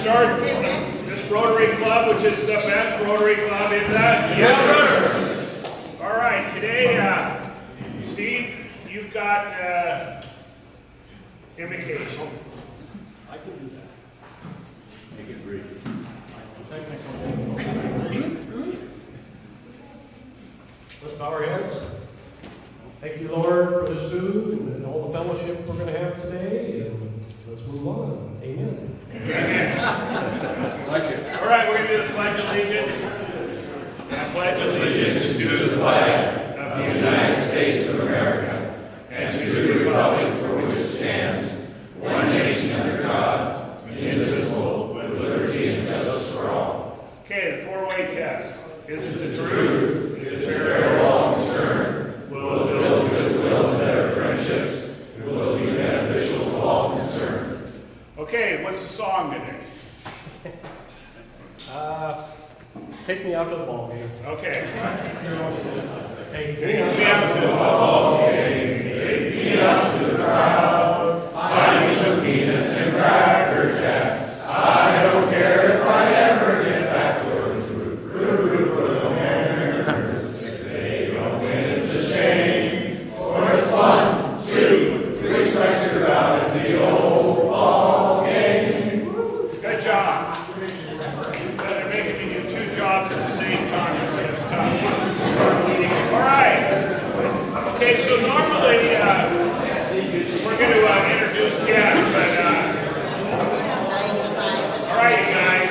start this Rotary Club, which is the best Rotary Club in the universe. All right, today, Steve, you've got invocation. I can do that. Take it brief. Let's bow our heads. Thank you, Lord, for this food and all the fellowship we're going to have today. And let's move on. Amen. Amen. Like it. All right, we're going to do the Pledge of Allegiance. I pledge allegiance to the flag of the United States of America and to the republic for which it stands, one nation under God, indivisible, with liberty and justice for all. Okay, the four-way test. Is it the truth? Is it fair to all concerned? Will it build goodwill and better friendships? Will it be beneficial to all concerned? Okay, what's the song today? Take me out to the ball game. Okay. Take me out to the ball game. Take me out to the crowd. Buy me some peanuts and cracker jacks. I don't care if I ever get back to earth. Root for the Mariners. If they don't win, it's a shame. Or it's 1, 2, 3 strikes you're out in the old ball game. Good job. They're making me do 2 jobs at the same time. It's tough. All right. Okay, so normally we're going to introduce guests, but all right, you guys.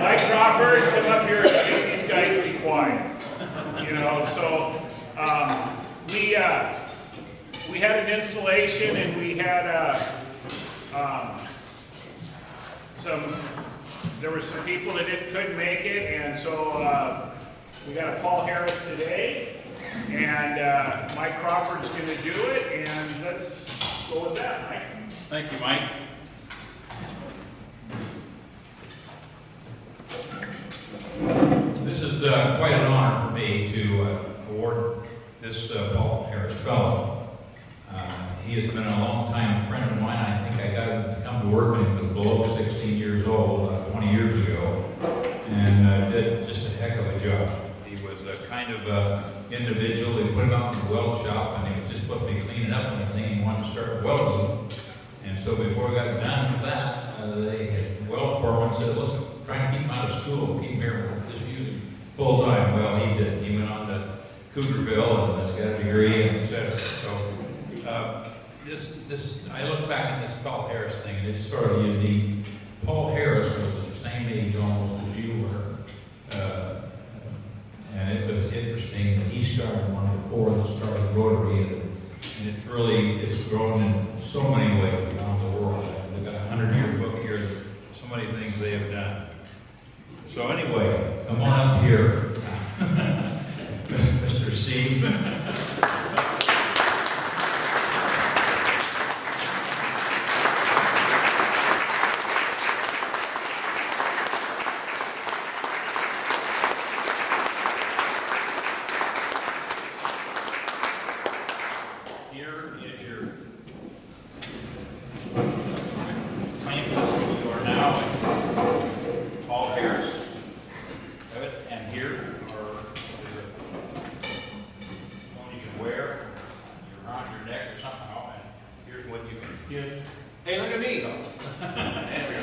Mike Crawford, come up here and make these guys be quiet. You know, so we had an installation and we had there were some people that couldn't make it, and so we got a Paul Harris today, and Mike Crawford's going to do it, and let's go with that, Mike. Thank you, Mike. This is quite an honor for me to award this Paul Harris Fellow. He has been a long-time friend of mine. I think I got him to come to work when he was below 16 years old, 20 years ago, and did just a heck of a job. He was a kind of individual. They put him out in the weld shop, and he was just supposed to be cleaning up anything. He wanted to start welding. And so before we got done with that, the weld foreman said, let's try and keep him out of school, keep him here, just use him full time. Well, he did. He went on to Cougarville and got a degree, and et cetera. So I look back at this Paul Harris thing, and it's sort of unique. Paul Harris was the same age almost as you were. And it was interesting that he started one before the start of Rotary, and it's grown in so many ways around the world. They've got a 100-year book here, so many things they have done. So anyway, come on up here, Mr. Steve. Here is your claim system. You are now in Paul Harris. And here are one you can wear around your neck or somehow. And here's what you can get. Hey, look at me. There we go.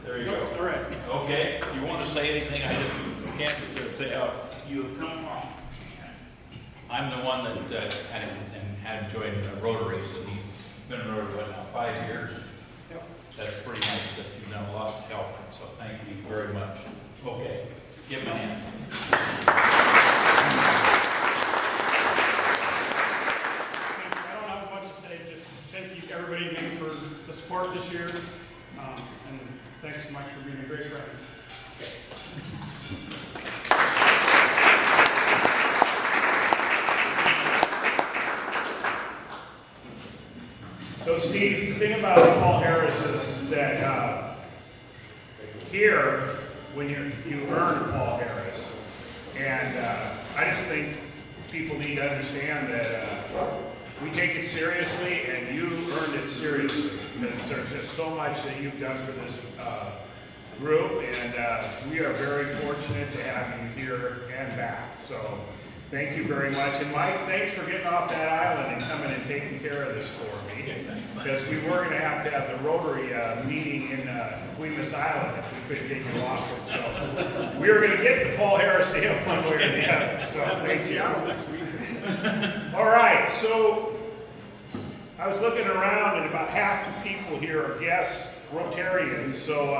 There you go. All right. Okay. If you want to say anything, I just can't say how you have come from. I'm the one that had joined Rotary, so he's been in Rotary now 5 years. Yep. That's pretty nice that you've done a lot to help him, so thank you very much. Okay, give him a hand. I don't have much to say, just thank you everybody again for the support this year, and thanks Mike for being a great friend. So Steve, the thing about Paul Harris is that here, when you earn Paul Harris, and I just think people need to understand that we take it seriously, and you earned it seriously. because there's just so much that you've done for this group, and we are very fortunate to have you here and back. So thank you very much. And Mike, thanks for getting off that island and coming and taking care of this for me, because we were going to have the Rotary meeting in Queen Island if we couldn't take you off it. So we were going to get the Paul Harris to him one way or the other. So thank you. Next week. All right, so I was looking around, and about half the people here are guests, Rotarians. So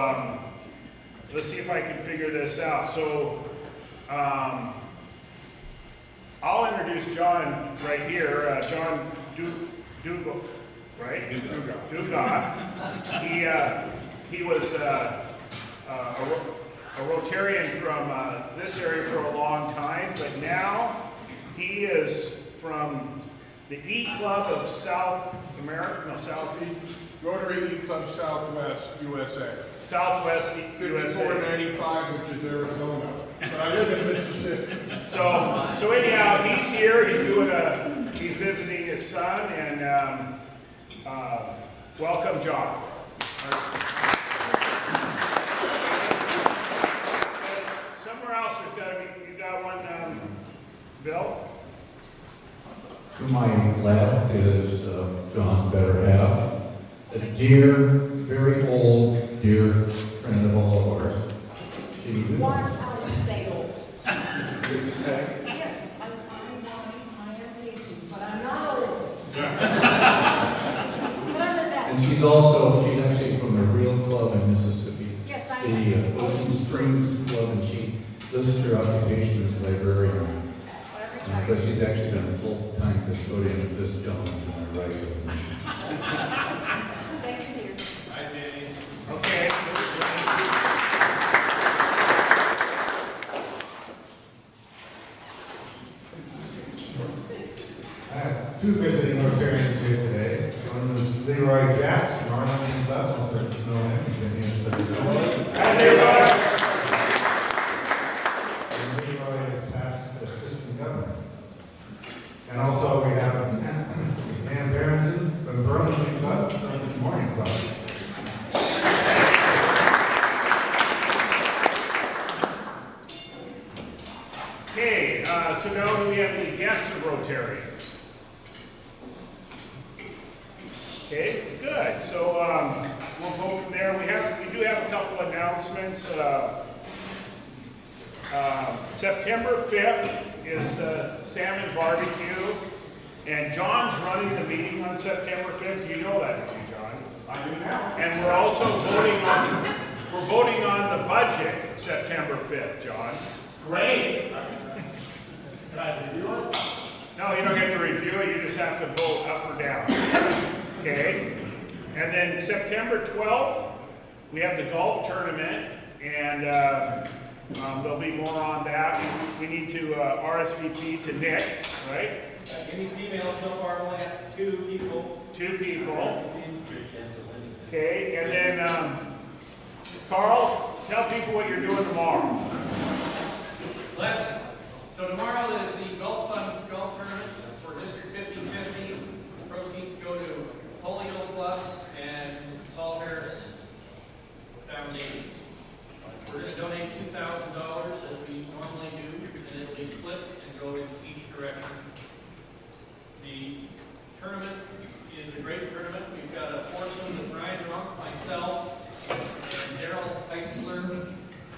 let's see if I can figure this out. So I'll introduce John right here. John Dugal, right? Dugan. He was a Rotarian from this area for a long time, but now he is from the E Club of South America, no, Southeast, Rotary E Club Southwest, USA. Southwest USA. 5495, which is Arizona. But I live in Mississippi. So anyhow, he's here. He's visiting his son, and welcome, John. Somewhere else, there's got to be. You got one, Bill. To my left is John's better half, a dear, very old, dear friend of all of ours. Watch how you say old. Did you say? Yes, I am aging, but I'm not old. None of that. And she's actually from the real club in Mississippi, Yes, I the am. Ocean Springs Club, and she lists her occupation as librarian. But she's actually been a full-time custodian of this gentleman to my right. Thank you, dear. Hi, Danny. Okay. I have two visiting Rotarians here today. One is Leroy Jacks from Arlington Club. I'll start to know him. He's been here for the Hi, Leroy. And Leroy is past assistant governor. And also we have Ann Berenson from Burlington Club, Burlington Morning Club. Okay, so now do we have any guests of Rotarians? Okay, good. So we'll go from there. We do have a couple announcements. September 5th is the salmon barbecue, and John's running the meeting on September 5th. You know that, don't you, John? I do now. And we're also voting on the budget September 5th, John. Great. Glad to do it. No, you don't get to review it, you just have to vote up or down. Okay? And then September 12th, we have the golf tournament, and there'll be more on that. We need to RSVP to Nick, right? Jimmy's email so far only got 2 people. 2 people. Okay, and then Carl, tell people what you're doing tomorrow. Gladly. So tomorrow is the golf tournament for District 5050. Proceeds go to Polio Plus and Paul Harris Foundation. We're going to donate $2,000 as we normally do, and it'll be split and go in each direction. The tournament is a great tournament. We've got a foursome with Brian Runk, myself, and Daryl Heisler.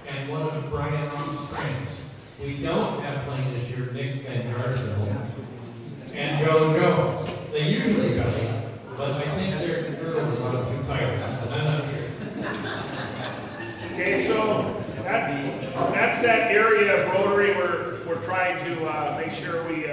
And one of Brian Rump's friends. We don't have playing this year Nick Van Yardville and Joe Jones. They usually go, but I think their drill was a little too tight, but I'm not sure. Okay, so that's that area of Rotary we're trying to make sure we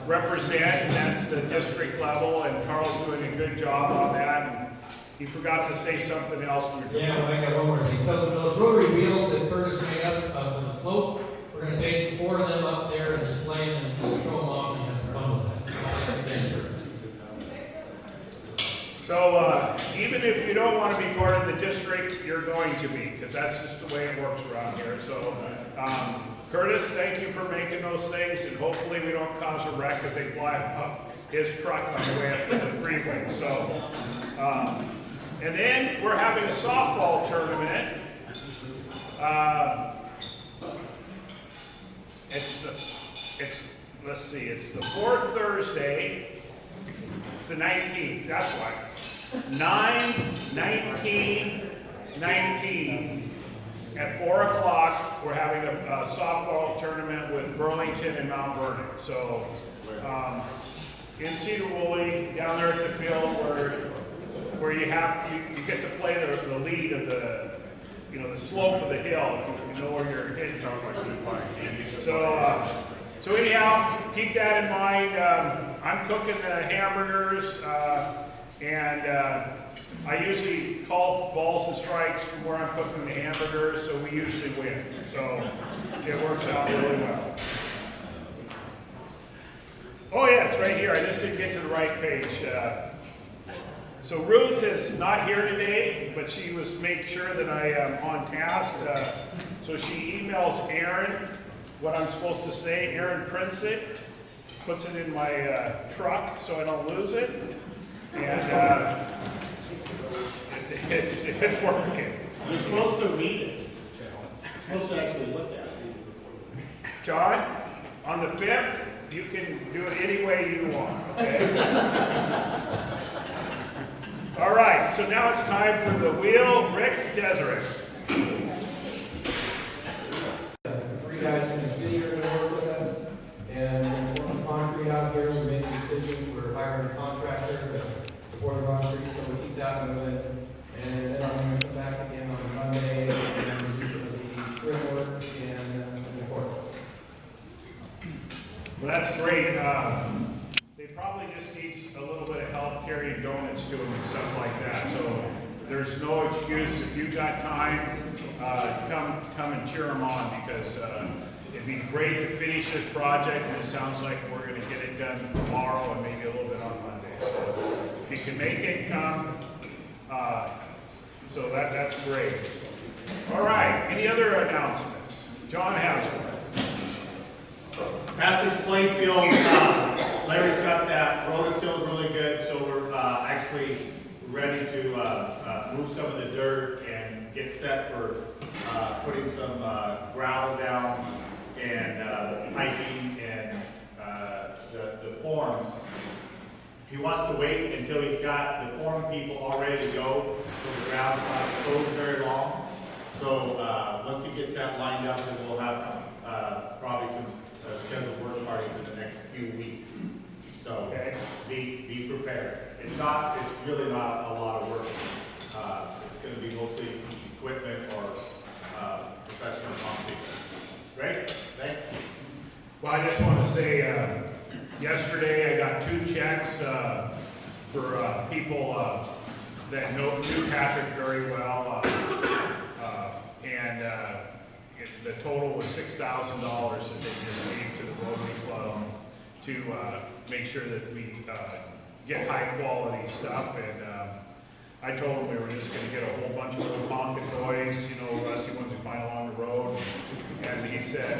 represent, and that's the district level, and Carl's doing a good job on that. And he forgot to say something else. Yeah, well, I got one more thing. So those rotary wheels that Curtis made up from the float, we're going to take 4 of them up there and display them and show them off and have some fun with that. So even if you don't want to be part of the district, you're going to be, because that's just the way it works around here. So Curtis, thank you for making those things, and hopefully we don't cause a wreck as they fly off his truck on the way up to the freeway. So, and then we're having a softball tournament. It's the fourth Thursday. It's the 19th, that's why. 9/19/19 at 4 o'clock. We're having a softball tournament with Burlington and Mount Vernon. So, in Sedro Woolley, down there at the field where you get to play the lead of the slope of the hill, if you know where you're hitting. So anyhow, keep that in mind. I'm cooking the hamburgers, and I usually call balls and strikes from where I'm cooking the hamburgers, so we usually win. So it works out really well. Oh yeah, it's right here. I just didn't get to the right page. So Ruth is not here today, but she was making sure that I am on task. So she emails Aaron what I'm supposed to say. Aaron prints it, puts it in my truck so I don't lose it, and it's working. You're supposed to read it. You're supposed to actually look at it. John, on the 5th, you can do it any way you want, okay? All right, so now it's time for the wheel. Rick Deseret. Three guys in the city are going to work with us, and we're on concrete out here. We made a decision. We're hiring a contractor to pour the concrete, so we'll keep that moving. And then I'm going to come back again on Monday and do the framework and the report. Well, that's great. They probably just need a little bit of help carrying donuts to them and stuff like that. So there's no excuse. If you've got time, come and cheer them on, because it'd be great to finish this project, and it sounds like we're going to get it done tomorrow and maybe a little bit on Monday. So if you can make it, come. So that's great. All right. Any other announcements? John has one. Patrick's Playfield, Larry's got that rototilled really good, so we're actually ready to move some of the dirt and get set for putting some gravel down and piping and the forms. He wants to wait until he's got the form people all ready to go, so the ground's not closed very long. So once he gets that lined up, then we'll have probably some scheduled work parties in the next few weeks. So be prepared. It's really not a lot of work. It's going to be mostly equipment or professional concrete. Great, thanks. Well, I just want to say, yesterday I got 2 checks for people that knew Patrick very well, and the total was $6,000 that they just gave to the Rotary Club to make sure that we get high quality stuff. And I told them we were just going to get a whole bunch of little Tonka toys, rusty ones we find along the road. And he said,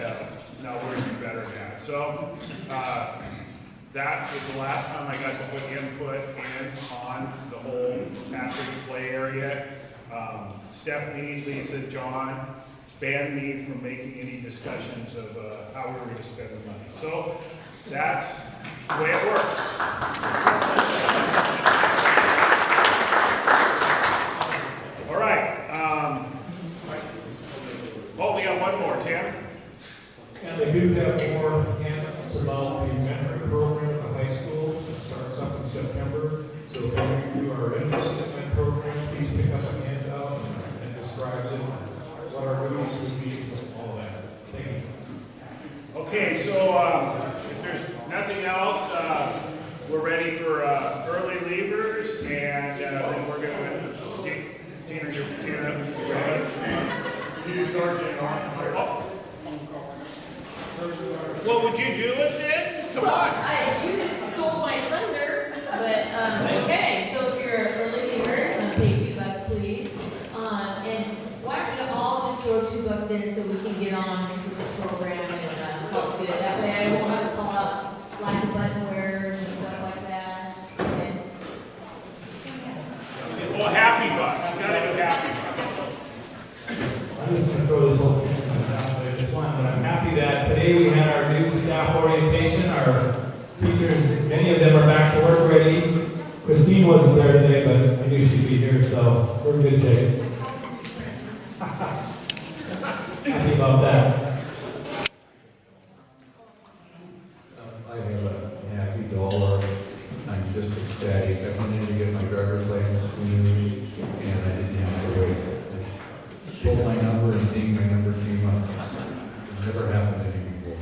no, we're going to do better than that. So that was the last time I got to put input in on the whole Patrick play area. Stephanie, Lisa, John banned me from making any discussions of how we were going to spend the money. So that's the way it works. All right. We got one more, Tim. And they do have more announcements about the mentoring program at the high school. It starts up in September. So if any of you are interested in that program, please pick up a handout and describes it, what our duties would be, all that. Thank you. Okay, so if there's nothing else, we're ready for early leavers, and then we're going to, Tina, you're ready? You Sergeant What would you do with it? Come on. You just stole my thunder, but, okay, so if you're an early leaver, pay $2, please. And why don't you all just throw $2 in so we can get on with the program and call it good. That way I won't have to call out lack of button wearers and stuff like that. bucks. You gotta do happy bucks. I'm just gonna throw this whole thing out there just one, but I'm happy that today we had our new staff orientation. Our teachers, many of them are back to work already. Christine wasn't there today, but I knew she'd be here, so we're in good shape. Happy about that. I have a happy dollar. I'm just ecstatic. I went in to get my driver's license renewed, and I didn't have to wait. I pulled my number and seeing my number came up. It's never happened to me before.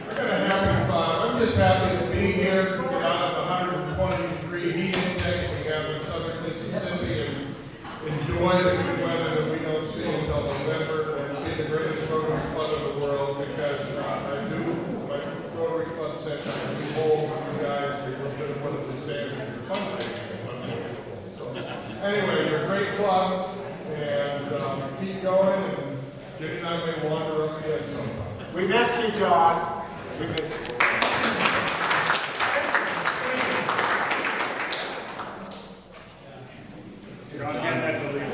I got a happy thought. I'm just happy to be here, to get out of 120-degree heat index we have in southern Mississippi and enjoy the good weather that we don't see until November and see the greatest Rotary Club of the world, because I do, my Rotary Club said, we hold you guys, you're one of the standards of the country. So, anyway, you're a great club, and keep going, and Jenny and I may wander up again sometime. We missed you, John. We missed you. John, get that deleted.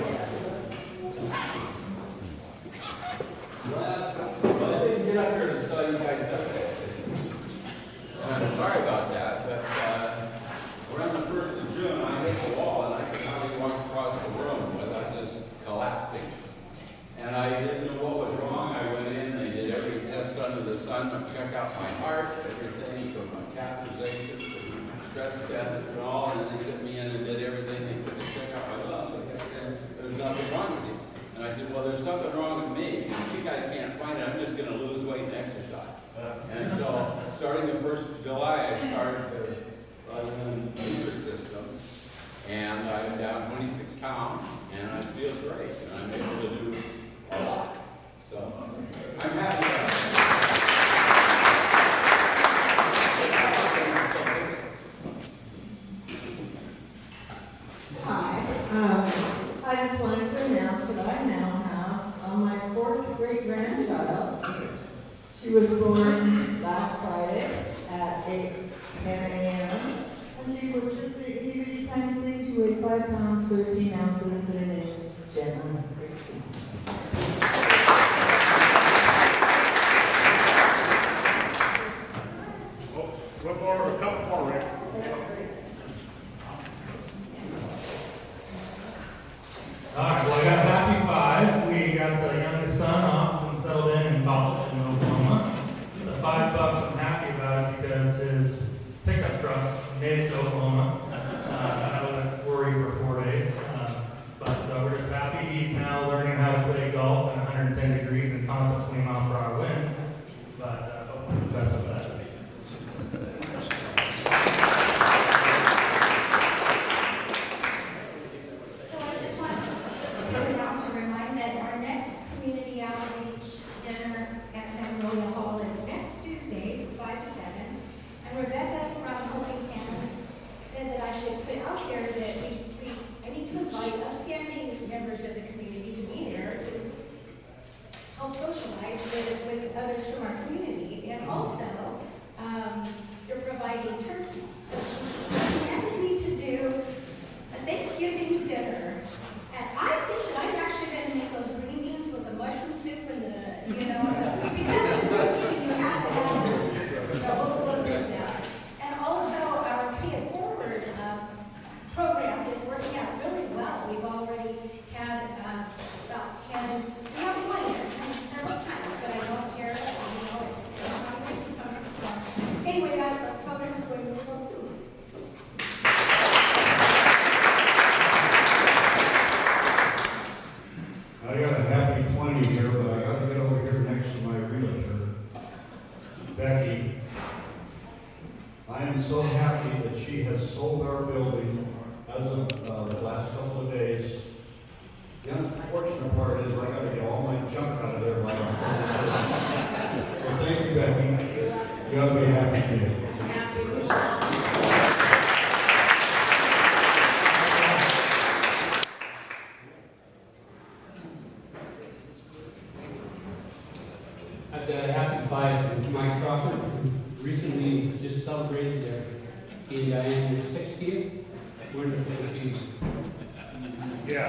Well, I didn't get up here to sell you guys stuff. And I'm sorry about that, but around the 1st of June, I hit the wall and I could hardly walk across the room without just collapsing. And I didn't know what was wrong. I went in, they did every test under the sun to check out my heart, everything from my catheterization to stress tests and all, and they sent me in and did everything they could to check out my lung. But they said, there's nothing wrong with you. And I said, well, there's something wrong with me. If you guys can't find it, I'm just going to lose weight and exercise. And so, starting the 1st of July, I started running the meter system. And I'm down 26 pounds, and I feel great. And I'm able to do a lot. So, I'm happy about it. Hi, I just wanted to announce that I now have my 4th great-grandchild. She was born last Friday at 10 a.m. And she was just a itty-bitty tiny thing. She weighed 5 pounds, 13 ounces, and her name is Jenna Christie. One more, a couple more, Rick. All right, well, I got happy 5. We got the youngest son off and settled in college in Oklahoma. The $5 I'm happy about is because his pickup truck made it to Oklahoma. I was worried for 4 days. But we're just happy he's now learning how to play golf in 110 degrees and constant 20-mile-per-hour winds. But hope for the best with that. So I just want to remind that our next community outreach dinner at Magnolia Hall is next Tuesday from 5 to 7. And Rebecca from Helping Hands said that I should put out there that I need to invite upstanding members of the community to be there to help socialize with others from our community. And also, they're providing turkeys. So she's asked me to do a Thanksgiving dinner. And I think that I'm actually going to make those green beans with the mushroom soup and because it's Thanksgiving, you have to have it. So we'll look at that. And also, our Pay It Forward program is working out really well. We've already had about 10, we have one that's come several times, but I don't care, it's not working. So anyway, that program is going really well too. I got a happy 20 here, but I got to get over here next to my realtor, Becky. I am so happy that she has sold our building as of the last couple of days. The unfortunate part is I got to get all my junk out of there by October. Well, thank you, Becky. You ought to be happy today. I've got a happy 5 with Mike Crawford, who recently just celebrated their and Diane, your 60th, we're in the 15th. Yeah.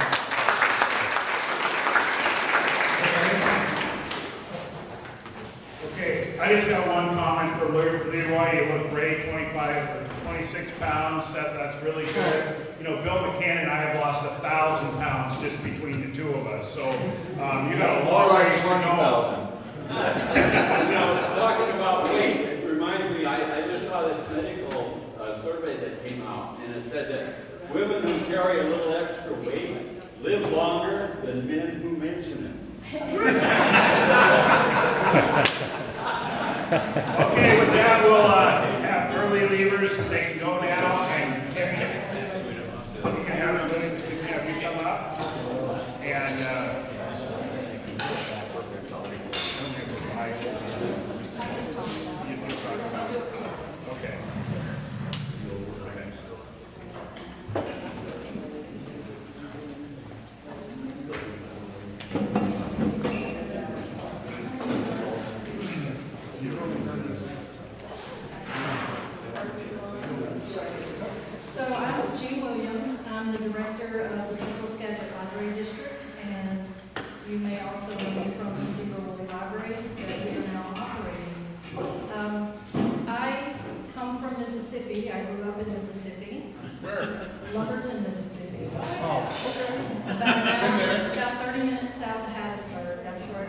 Okay, I just got one comment for Leroy. You look great, 25 or 26 pounds. That's really good. You know, Bill McCann and I have lost 1,000 pounds just between the two of us. So you got a long ways to go. You know, talking about weight, it reminds me, I just saw this medical survey that came out, and it said that women who carry a little extra weight live longer than men who mention it. Okay, with that, we'll have early leavers. They can go now, and you can have you come up. And okay. So I'm Jean Williams. I'm the director of the Central Skagit Library District, and you may also know me from the Sedro Woolley Library that we are now operating. I come from Mississippi. I grew up in Mississippi. Where? Lumberton, Mississippi. Oh, okay. About 30 minutes south of Hattiesburg. That's where I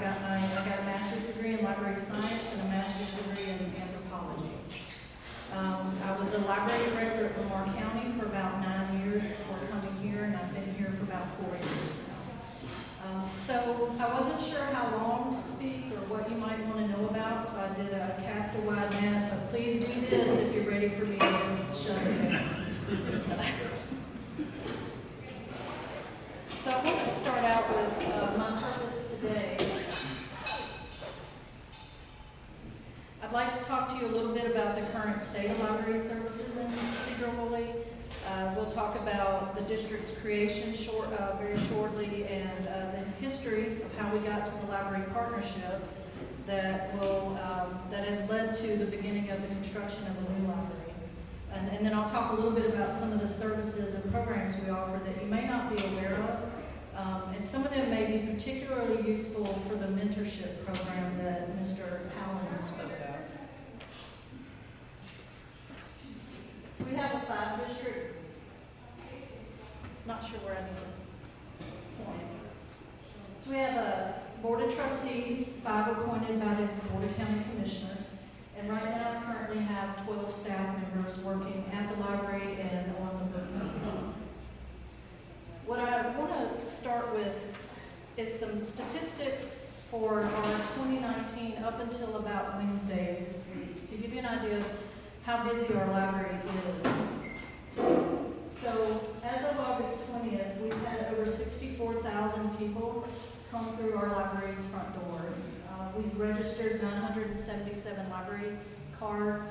got a master's degree in library science and a master's degree in anthropology. I was a library director at Lamar County for about 9 years before coming here, and I've been here for about 4 years now. So I wasn't sure how long to speak or what you might want to know about, so I did a cast a wide net, but please do this if you're ready for me to just shut it down. So I want to start out with my purpose today. I'd like to talk to you a little bit about the current state of library services in Sedro Woolley. We'll talk about the district's creation very shortly, and the history of how we got to the library partnership that has led to the beginning of the construction of the new library. And then I'll talk a little bit about some of the services and programs we offer that you may not be aware of. And some of them may be particularly useful for the mentorship program that Mr. Howland spoke of. So we have a 5-district, not sure where I need to point. So we have a board of trustees, 5 appointed by the Board of County Commissioners. And right now, we currently have 12 staff members working at the library and on the books. What I want to start with is some statistics for our 2019 up until about Wednesday of this week, to give you an idea of how busy our library is. So as of August 20th, we've had over 64,000 people come through our library's front doors. We've registered 977 library cards.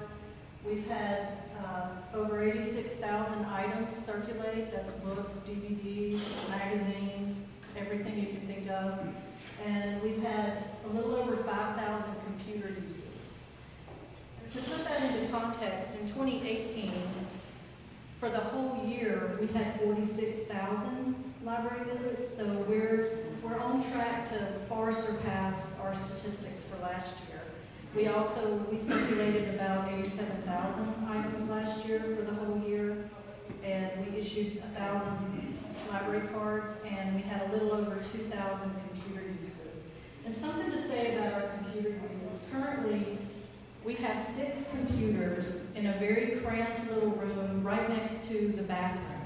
We've had over 86,000 items circulate. That's books, DVDs, magazines, everything you can think of. And we've had a little over 5,000 computer uses. To put that into context, in 2018, for the whole year, we had 46,000 library visits, so we're on track to far surpass our statistics for last year. We circulated about 87,000 items last year for the whole year, and we issued 1,000 library cards, and we had a little over 2,000 computer uses. And something to say about our computer uses. Currently, we have 6 computers in a very cramped little room right next to the bathroom.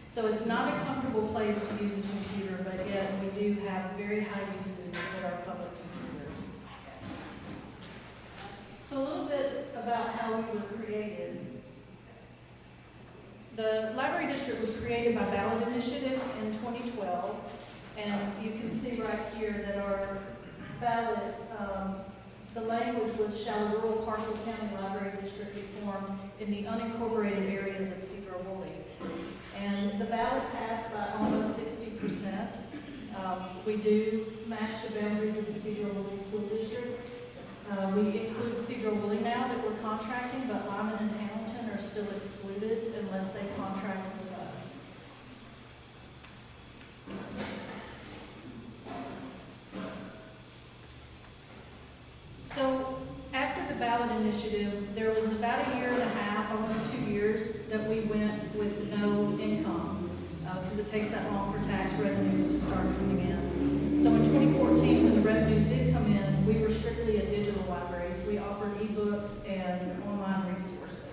So it's not a comfortable place to use a computer, but yet we do have very high usage with our public computers. So a little bit about how we were created. The Library District was created by ballot initiative in 2012, and you can see right here that our ballot, the language was, shall a rural Parkville County Library District be formed in the unincorporated areas of Sedro Woolley. And the ballot passed by almost 60%. We do match the boundaries of the Sedro Woolley School District. We include Sedro Woolley now that we're contracting, but Lyman and Hamilton are still excluded unless they contract with us. So after the ballot initiative, there was about a year and a half, almost 2 years, that we went with no income, because it takes that long for tax revenues to start coming in. So in 2014, when the revenues did come in, we were strictly a digital library, so we offered ebooks and online resources.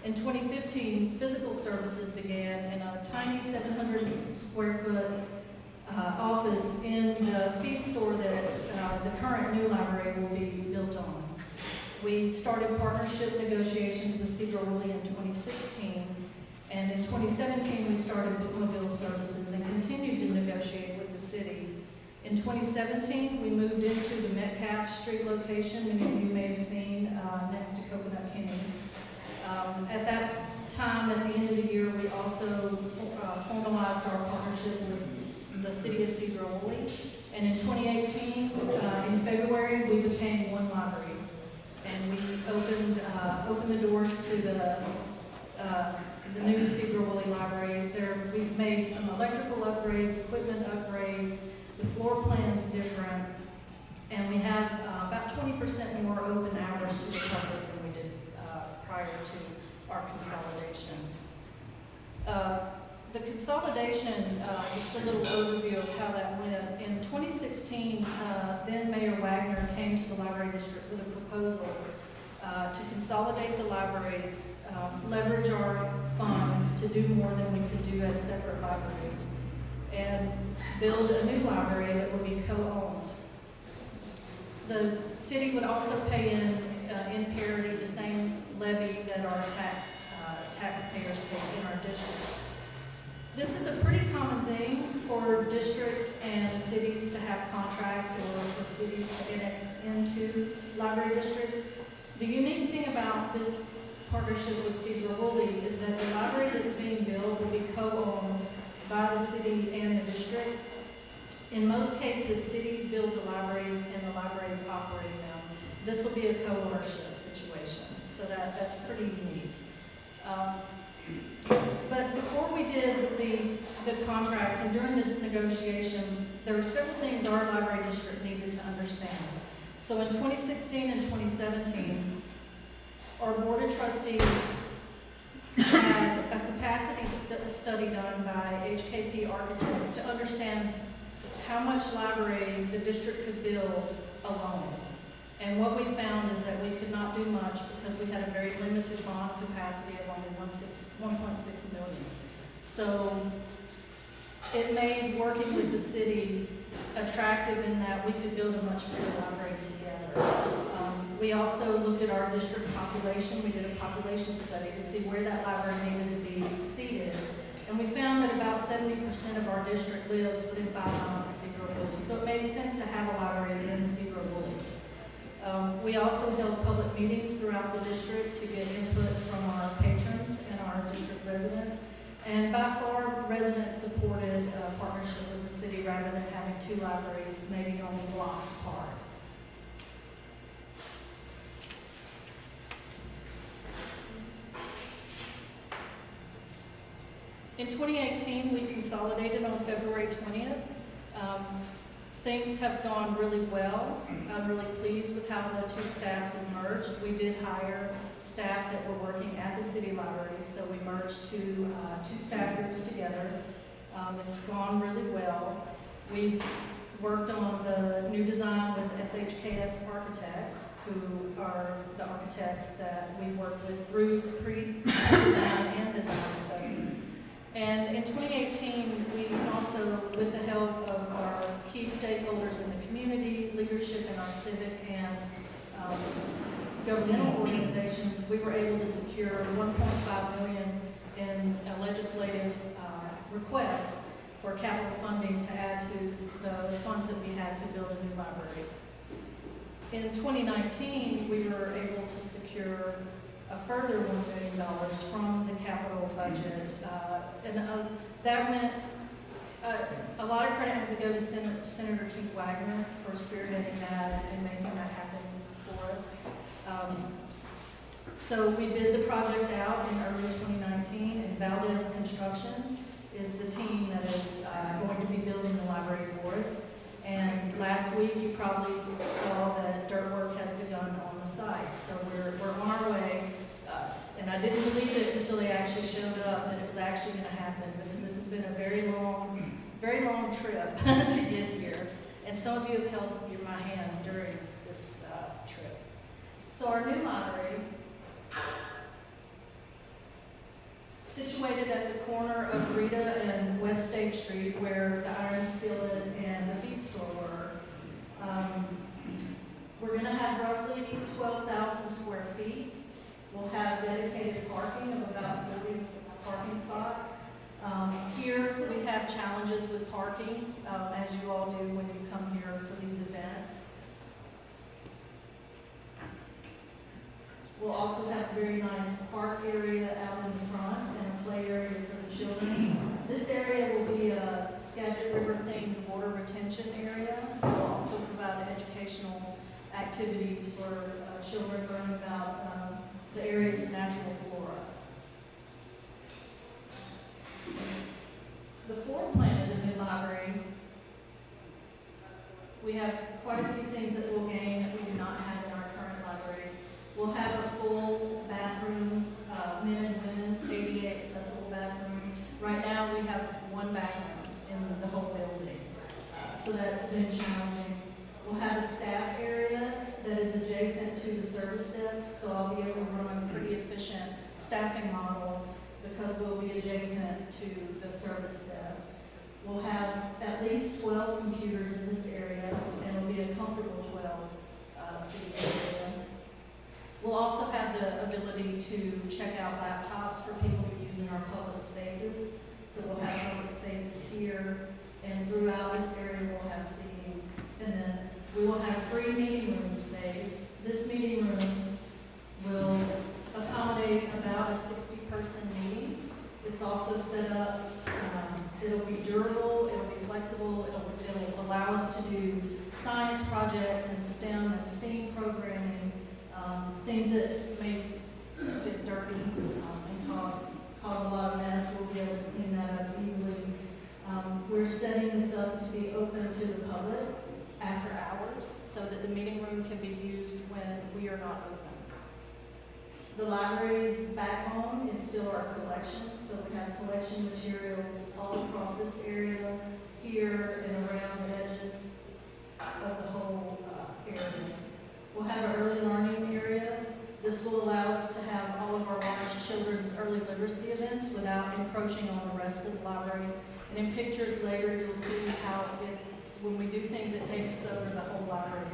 In 2015, physical services began in a tiny 700 square foot office in the feed store that the current new library will be built on. We started partnership negotiations with Sedro Woolley in 2016, and in 2017 we started bookmobile services and continued to negotiate with the city. In 2017, we moved into the Metcalf Street location, many of you may have seen, next to Coconut Kings. At that time, at the end of the year, we also formalized our partnership with the city of Sedro Woolley. And in 2018, in February, we became one library. And we opened the doors to the new Sedro Woolley Library. We've made some electrical upgrades, equipment upgrades, the floor plan's different, and we have about 20% more open hours to the public than we did prior to our consolidation. The consolidation, just a little overview of how that went. In 2016, then Mayor Wagner came to the library district with a proposal to consolidate the libraries, leverage our funds to do more than we could do as separate libraries, and build a new library that would be co-owned. The city would also pay in parity the same levy that our taxpayers pay in our district. This is a pretty common thing for districts and cities to have contracts, or for cities to annex into library districts. The unique thing about this partnership with Sedro Woolley is that the library that's being built will be co-owned by the city and the district. In most cases, cities build the libraries and the libraries operate them. This will be a co-ownership situation, so that's pretty unique. But before we did the contracts and during the negotiation, there were several things our library district needed to understand. So in 2016 and 2017, our board of trustees had a capacity study done by HKP Architects to understand how much library the district could build alone. And what we found is that we could not do much because we had a very limited bond capacity of only 1.6 million. So it made working with the city attractive in that we could build a much bigger library together. We also looked at our district population. We did a population study to see where that library needed to be seated. And we found that about 70% of our district lives within 5 miles of Sedro Woolley. So it made sense to have a library in Sedro Woolley. We also held public meetings throughout the district to get input from our patrons and our district residents. And by far, residents supported a partnership with the city rather than having two libraries, maybe only blocks apart. In 2018, we consolidated on February 20th. Things have gone really well. I'm really pleased with how the two staffs have merged. We did hire staff that were working at the city library, so we merged two staff groups together. It's gone really well. We've worked on the new design with SHKS Architects, who are the architects that we've worked with through pre-design and design study. And in 2018, we also, with the help of our key stakeholders in the community, leadership in our civic and governmental organizations, we were able to secure $1.5 million in a legislative request for capital funding to add to the funds that we had to build a new library. In 2019, we were able to secure a further $1 million from the capital budget. That went, a lot of credit has to go to Senator Keith Wagner for spearheading that and making that happen for us. So we bid the project out in early 2019, and Valdez Construction is the team that is going to be building the library for us. And last week, you probably saw that dirt work has begun on the site. So we're on our way. And I didn't believe it until they actually showed up that it was actually going to happen, because this has been a very long trip to get here. And some of you have held my hand during this trip. So our new library, situated at the corner of Rita and West State Street, where the iron skillet and the feed store were. We're going to have roughly 12,000 square feet. We'll have dedicated parking of about 40 parking spots. Here we have challenges with parking, as you all do when you come here for these events. We'll also have a very nice park area out in the front and a play area for the children. This area will be a Skagit River themed water retention area. We'll also provide educational activities for children learning about the area's natural flora. The floor plan of the new library, we have quite a few things that we'll gain that we do not have in our current library. We'll have a full bathroom, men and women's ADA accessible bathroom. Right now we have one bathroom in the whole building, so that's been challenging. We'll have a staff area that is adjacent to the service desk, so I'll be able to run a pretty efficient staffing model because we'll be adjacent to the service desk. We'll have at least 12 computers in this area, and it'll be a comfortable 12-seat area. We'll also have the ability to check out laptops for people to use in our public spaces. So we'll have public spaces here, and throughout this area we'll have seating. And then we will have free meeting room space. This meeting room will accommodate about a 60-person meeting. It's also set up, it'll be durable, it'll be flexible, it'll allow us to do science projects and STEM and STEAM programming, things that may get dirty and cause a lot of mess. We'll be able to clean that up easily. We're setting this up to be open to the public after hours so that the meeting room can be used when we are not open. The library's backbone is still our collection, so we have collection materials all across this area, here and around the edges of the whole area. We'll have an early learning area. This will allow us to have all of our large children's early literacy events without encroaching on the rest of the library. And in pictures later, you'll see how when we do things, it takes over the whole library.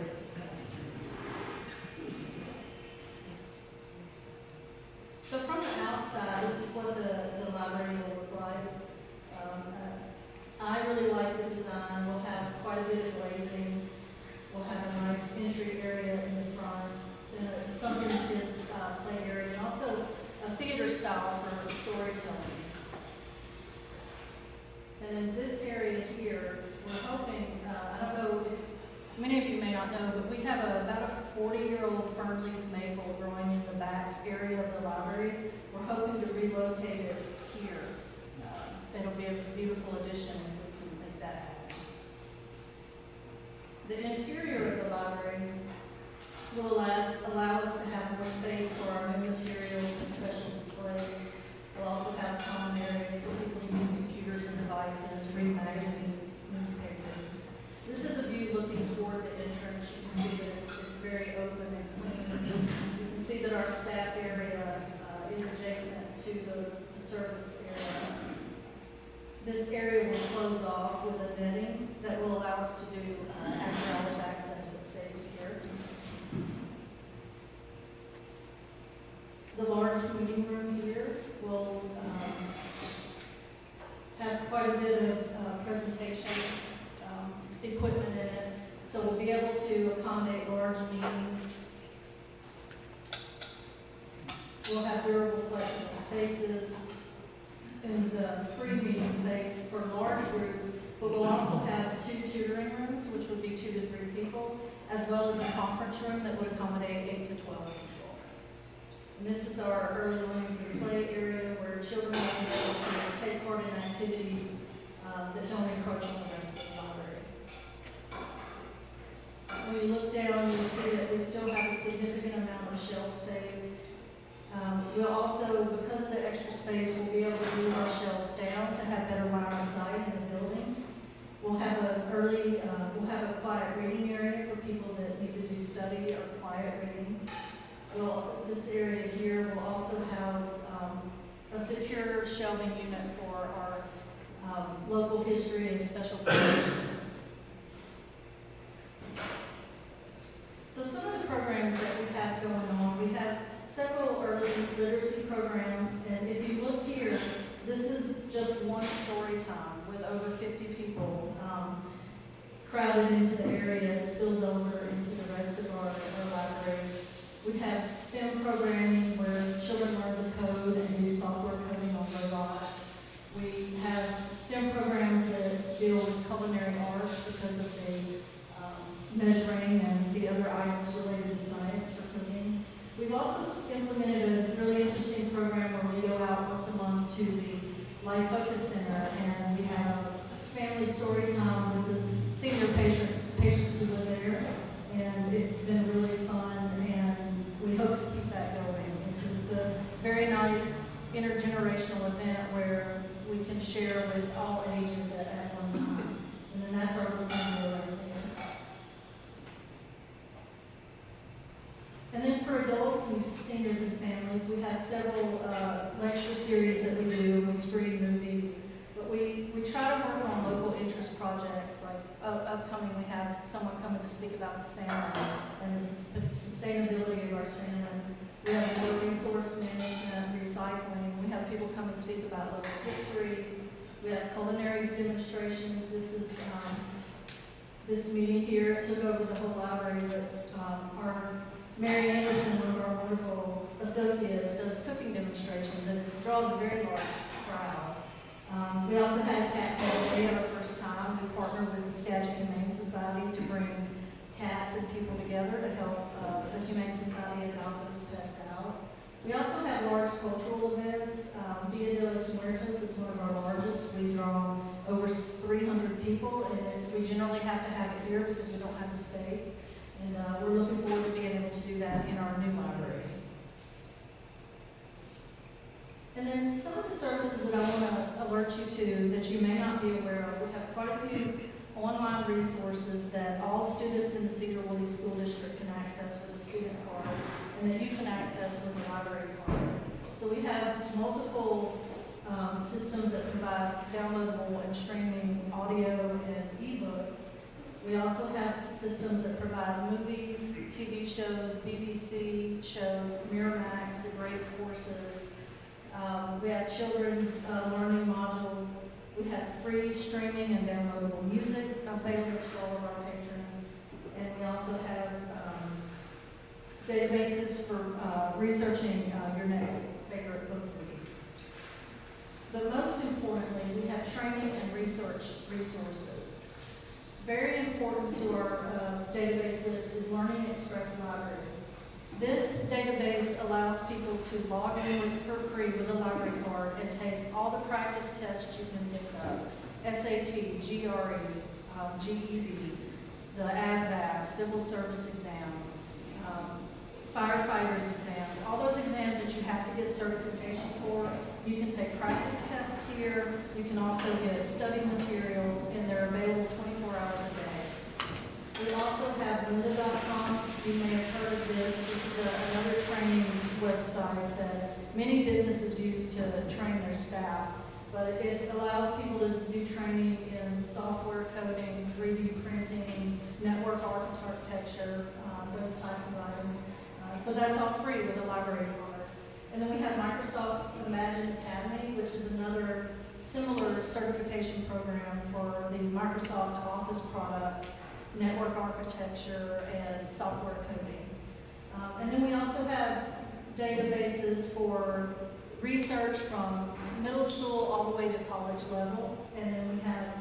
So from the outside, this is what the library will look like. I really like the design. We'll have quite a bit of glazing. We'll have a nice entry area in the front, and a sunken kids play area, and also a theater style for storytelling. And in this area here, we're hoping, I don't know if many of you may not know, but we have about a 40-year-old fernleaf maple growing in the back area of the library. We're hoping to relocate it here. It'll be a beautiful addition if we can make that happen. The interior of the library will allow us to have more space for our new materials and special displays. We'll also have common areas for people to use computers and devices, read magazines, newspapers. This is a view looking toward the entrance. You can see that it's very open and clean. You can see that our staff area is adjacent to the service area. This area will close off with a netting that will allow us to do after-hours access that stays secure. The large meeting room here will have quite a bit of presentation equipment in it, so we'll be able to accommodate large meetings. We'll have durable, flexible spaces in the free meeting space for large groups, but we'll also have 2 tutoring rooms, which would be 2 to 3 people, as well as a conference room that would accommodate 8 to 12 people. And this is our early learning through play area where children will be able to take part in activities that don't encroach on the rest of the library. When you look down, you'll see that we still have a significant amount of shelf space. We'll also, because of the extra space, we'll be able to move our shelves down to have better line of sight in the building. We'll have we'll have a quiet reading area for people that need to do study or quiet reading. This area here will also house a secure shelving unit for our local history and special collections. So some of the programs that we have going on, we have several early literacy programs, and if you look here, this is just one story time with over 50 people crowded into the area. It spills over into the rest of our library. We have STEM programming where children learn to code and do software coding on robots. We have STEM programs that deal with culinary arts because of the measuring and the other items related to science for cooking. We've also implemented a really interesting program where we go out once a month to the Life Focus Center, and we have a family story time with the senior patients who live there, and it's been really fun, and we hope to keep that going because it's a very nice intergenerational event where we can share with all ages at one time. And then that's our little video right there. And then for adults and seniors and families, we have several lecture series that we do. We screen movies, but we try to work on local interest projects. Like upcoming, we have someone coming to speak about the salmon and the sustainability of our salmon. We have water resource management, recycling. We have people come and speak about local history. We have culinary demonstrations. This meeting here, it took over the whole library, but our Mary Anderson, one of our wonderful associates, does cooking demonstrations, and it draws a very large crowd. We also had a cat day at our first time. We partnered with the Skagit Humane Society to bring cats and people together to help the Humane Society adopt those pets out. We also have large cultural events. Dia de los Muertos is one of our largest. We draw over 300 people, and we generally have to have it here because we don't have the space. And we're looking forward to being able to do that in our new library. And then some of the services that I want to alert you to that you may not be aware of, we have quite a few online resources that all students in the Sedro Woolley School District can access with a student card, and that you can access with a library card. So we have multiple systems that provide downloadable and streaming audio and ebooks. We also have systems that provide movies, TV shows, BBC shows, Miramax, the great courses. We have children's learning modules. We have free streaming and downloadable music available to all of our patrons. And we also have databases for researching your next favorite book read. But most importantly, we have training and research resources. Very important to our database list is Learning Express Library. This database allows people to log in for free with a library card and take all the practice tests you can think of. SAT, GRE, GED, the ASVAB, Civil Service exam, firefighters exams, all those exams that you have to get certification for. You can take practice tests here. You can also get study materials, and they're available 24 hours a day. We also have lynda.com. You may have heard of this. This is another training website that many businesses use to train their staff. But it allows people to do training in software coding, 3D printing, network architecture, those types of items. So that's all free with a library card. And then we have Microsoft Imagine Academy, which is another similar certification program for the Microsoft Office products, network architecture, and software coding. And then we also have databases for research from middle school all the way to college level. And then we have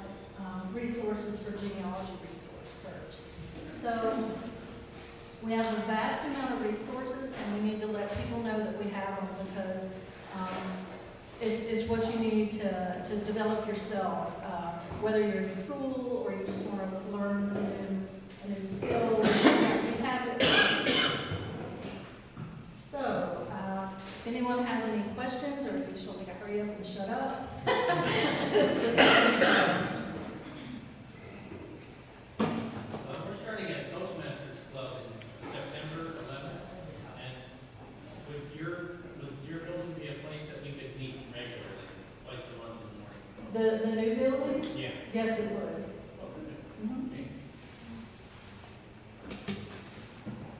resources for genealogy research. So We have a vast amount of resources, and we need to let people know that we have them, because it's what you need to develop yourself. Whether you're in school or you just want to learn a new skill, we have it. So, if anyone has any questions, or if you just want me to hurry up and shut up, just let me know. We're starting a Toastmasters Club in September 11th, and would your building be a place that we could meet regularly, twice a month in the morning? The new building? Yeah. Yes, it would.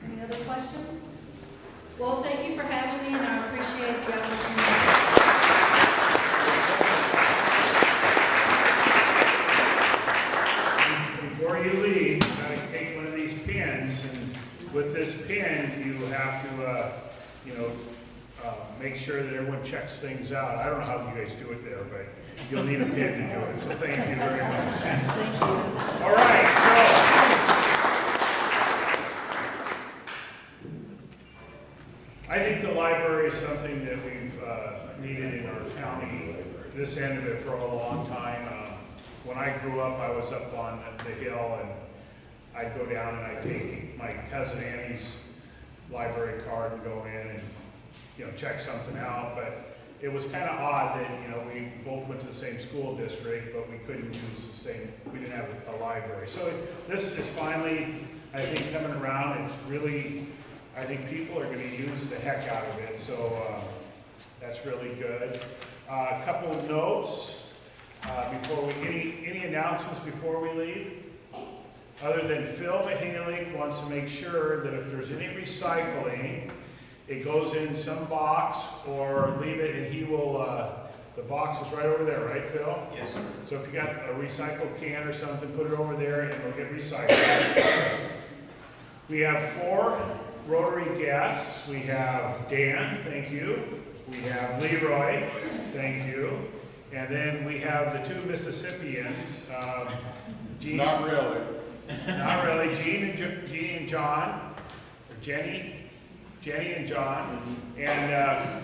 Any other questions? Well, thank you for having me, and I appreciate the opportunity. Before you leave, you gotta take one of these pins, and with this pin, you have to, make sure that everyone checks things out. I don't know how you guys do it there, but you'll need a pin to do it, so thank you very much. Thank you. All right, I think the library is something that we've needed in our county, this end of it, for a long time. When I grew up, I was up on the hill, and I'd go down and I'd take my cousin Annie's library card and go in and, check something out. But it was kind of odd that, we both went to the same school district, but we couldn't use the same, we didn't have a library. So this is finally, I think, coming around. It's really, I think people are going to use the heck out of it, so that's really good. A couple of notes before we, any announcements before we leave? Other than Phil Mahalik wants to make sure that if there's any recycling, it goes in some box, or leave it, and he will, the box is right over there, right, Phil? Yes, sir. So if you got a recycled can or something, put it over there and it'll get recycled. We have 4 Rotary guests. We have Dan, thank you. We have Leroy, thank you. And then we have the 2 Mississippians, Gene. Not really. Not really, Gene and John, or Jenny and John. And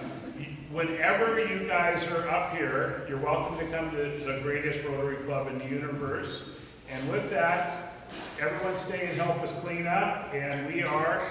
whenever you guys are up here, you're welcome to come to the greatest Rotary Club in the universe. And with that, everyone stay and help us clean up, and we are